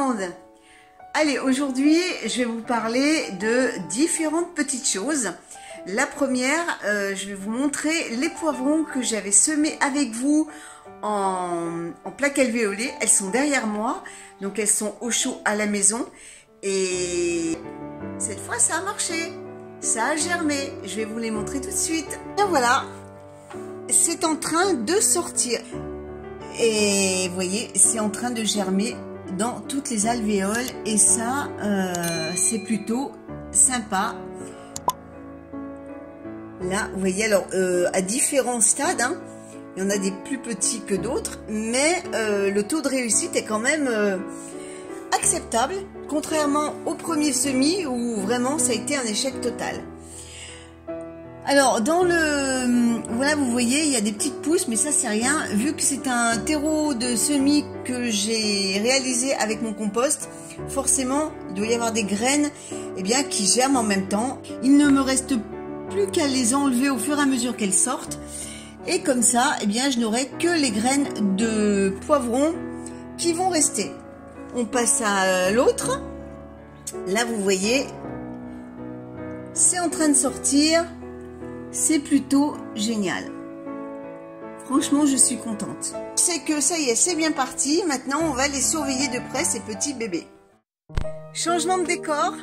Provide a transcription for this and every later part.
monde! Allez, aujourd'hui, je vais vous parler de différentes petites choses. La première, je vais vous montrer les poivrons que j'avais semés avec vous en plaques alvéolées. Elles sont derrière moi, donc elles sont au chaud à la maison. Et cette fois, ça a marché. Ça a germé. Je vais vous les montrer tout de suite. Et voilà, c'est en train de sortir. Et vous voyez, c'est en train de germer dans toutes les alvéoles. Et ça, c'est plutôt sympa. Là, vous voyez, alors, à différents stades, hein, il y en a des plus petits que d'autres. Mais le taux de réussite est quand même acceptable. Contrairement au premier semis où vraiment ça a été un échec total. Alors dans le, voilà, vous voyez, il y a des petites pousses, mais ça c'est rien, vu que c'est un terreau de semis que j'ai réalisé avec mon compost, forcément il doit y avoir des graines bien, qui germent en même temps. Il ne me reste plus qu'à les enlever au fur et à mesure qu'elles sortent, et comme ça je n'aurai que les graines de poivrons qui vont rester. On passe à l'autre. Là vous voyez, c'est en train de sortir. C'est plutôt génial. Franchement, je suis contente. C'est que ça y est, c'est bien parti. Maintenant, on va les surveiller de près, ces petits bébés. Changement de décor.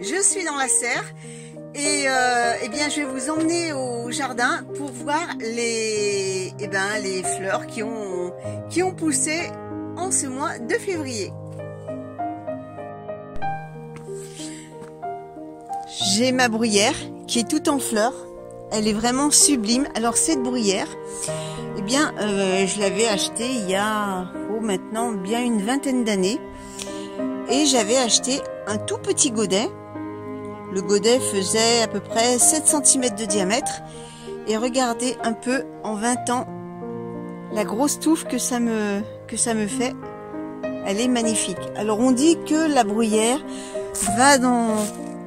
Je suis dans la serre. Et je vais vous emmener au jardin pour voir les fleurs qui ont poussé en ce mois de février. J'ai ma bruyère qui est toute en fleurs. Elle est vraiment sublime. Alors cette bruyère, je l'avais achetée il y a maintenant bien une vingtaine d'années. Et j'avais acheté un tout petit godet. Le godet faisait à peu près 7 cm de diamètre. Et regardez un peu en 20 ans la grosse touffe que ça me fait. Elle est magnifique. Alors on dit que la bruyère va dans...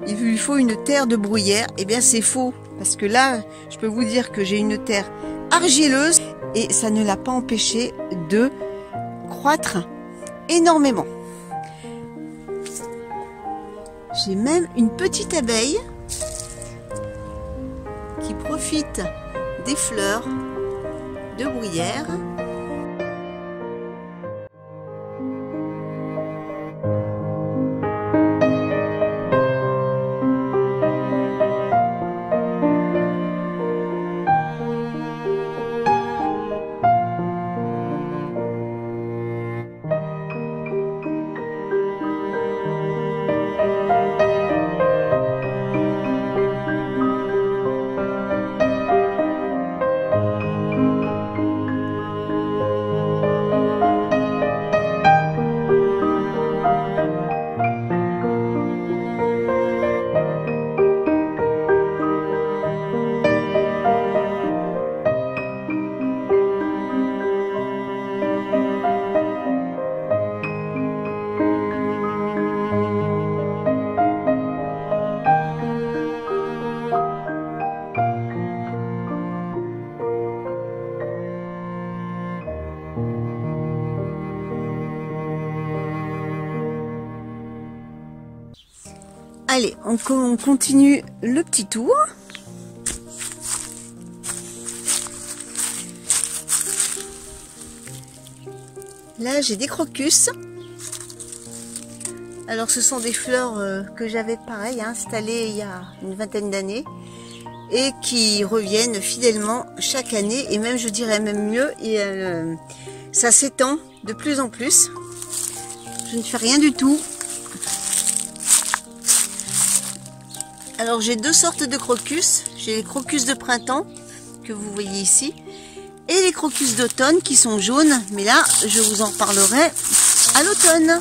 Il lui faut une terre de bruyère. C'est faux. Parce que là, je peux vous dire que j'ai une terre argileuse et ça ne l'a pas empêché de croître énormément. J'ai même une petite abeille qui profite des fleurs de bruyère. Allez, on continue le petit tour. Là, j'ai des crocus. Alors, ce sont des fleurs que j'avais pareil installées il y a une vingtaine d'années et qui reviennent fidèlement chaque année, et même, je dirais même mieux, et ça s'étend de plus en plus. Je ne fais rien du tout. Alors j'ai deux sortes de crocus. J'ai les crocus de printemps que vous voyez ici et les crocus d'automne qui sont jaunes. Mais là, je vous en reparlerai à l'automne.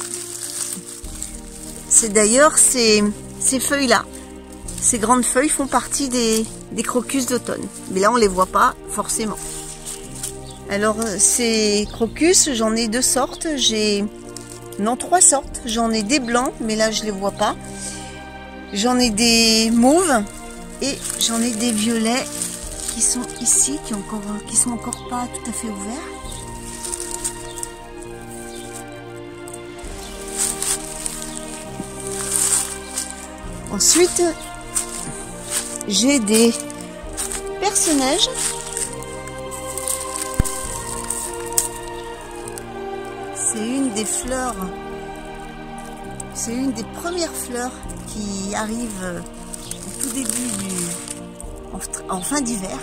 C'est d'ailleurs ces feuilles-là. Ces grandes feuilles font partie des crocus d'automne. Mais là, on les voit pas forcément. Alors ces crocus, j'en ai deux sortes. Non, trois sortes. J'en ai des blancs, mais là, je les vois pas. J'en ai des mauves et j'en ai des violets qui sont ici, qui sont encore pas tout à fait ouverts. Ensuite, j'ai des personnages. C'est une des fleurs, c'est une des premières fleurs qui arrive au tout début en fin d'hiver,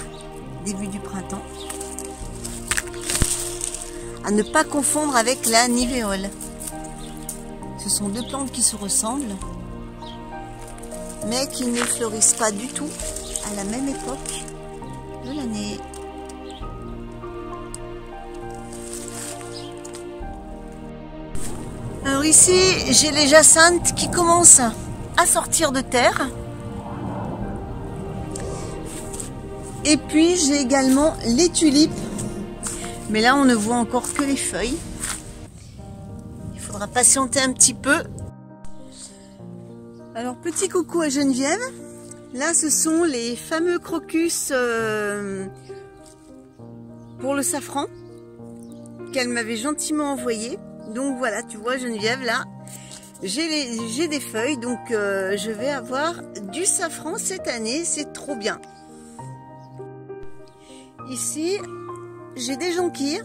début du printemps. À ne pas confondre avec la nivéole. Ce sont deux plantes qui se ressemblent, mais qui ne fleurissent pas du tout à la même époque de l'année. Alors ici, j'ai les jacinthes qui commencent à sortir de terre. Et puis j'ai également les tulipes. Mais là, on ne voit encore que les feuilles. Il faudra patienter un petit peu. Alors, petit coucou à Geneviève. Là, ce sont les fameux crocus pour le safran qu'elle m'avait gentiment envoyé. Donc voilà, tu vois Geneviève, là, j'ai des feuilles. Donc, je vais avoir du safran cette année. C'est trop bien. Ici, j'ai des jonquilles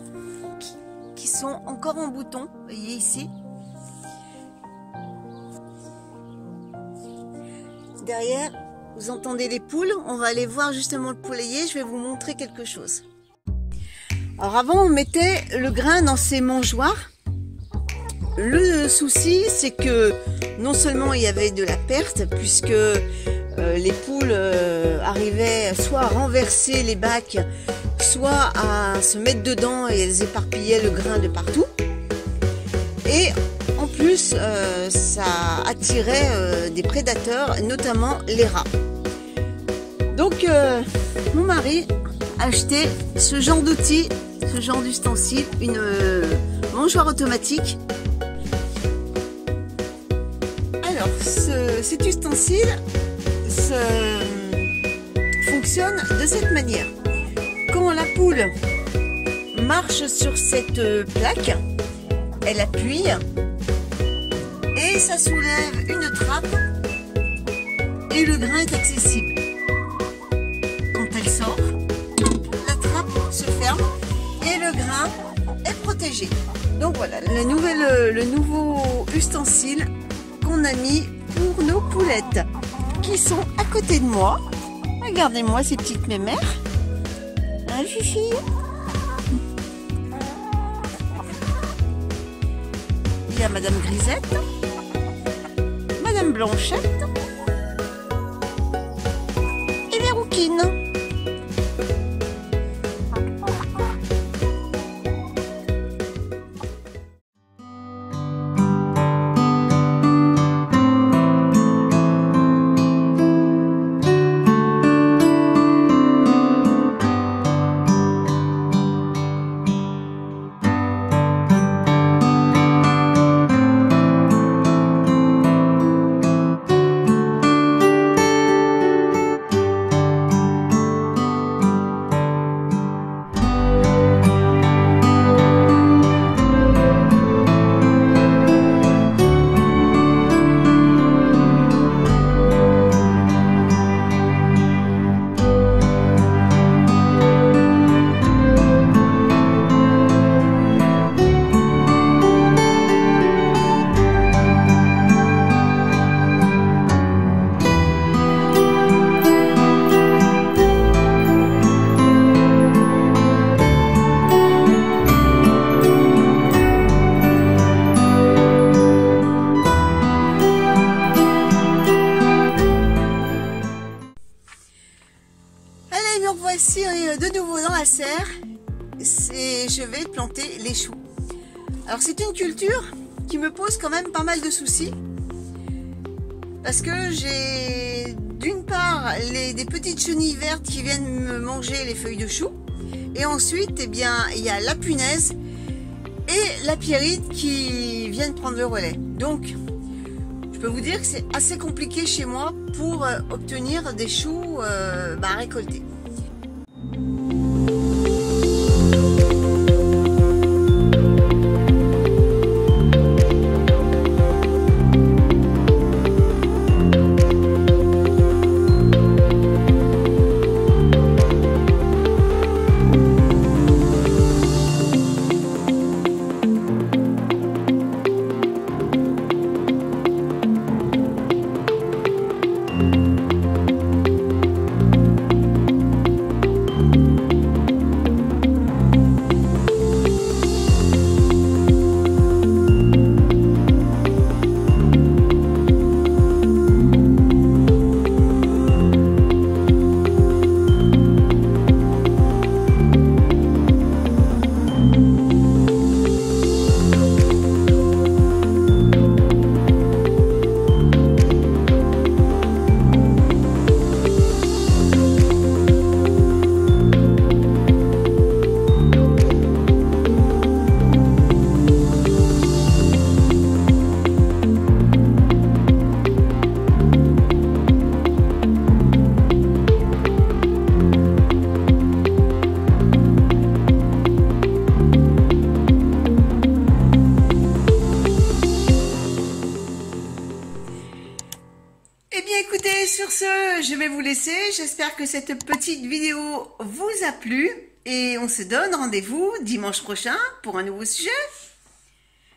qui sont encore en bouton, vous voyez ici. Derrière, vous entendez les poules. On va aller voir justement le poulailler. Je vais vous montrer quelque chose. Alors avant, on mettait le grain dans ces mangeoires. Le souci, c'est que non seulement il y avait de la perte, puisque les poules arrivaient soit à renverser les bacs, soit à se mettre dedans et elles éparpillaient le grain de partout. Et en plus, ça attirait des prédateurs, notamment les rats. Donc, mon mari a acheté ce genre d'outil, ce genre d'ustensile, une mangeoire automatique. Alors, cet ustensile fonctionne de cette manière. Quand la poule marche sur cette plaque, elle appuie et ça soulève une trappe et le grain est accessible. Quand elle sort, la trappe se ferme et le grain est protégé. Donc voilà, le nouveau ustensile qu'on a mis pour nos poulettes qui sont à côté de moi. Regardez-moi ces petites mémères. Hein, Fifi? Il y a Madame Grisette, Madame Blanchette et les rouquines. Voici de nouveau dans la serre. Je vais planter les choux. Alors c'est une culture qui me pose quand même pas mal de soucis parce que j'ai d'une part des petites chenilles vertes qui viennent me manger les feuilles de chou et ensuite eh bien il y a la punaise et la pierrite qui viennent prendre le relais. Donc je peux vous dire que c'est assez compliqué chez moi pour obtenir des choux à récolter. sur ce, je vais vous laisser. J'espère que cette petite vidéo vous a plu. Et on se donne rendez-vous dimanche prochain pour un nouveau sujet.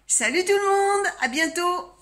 Salut tout le monde, à bientôt.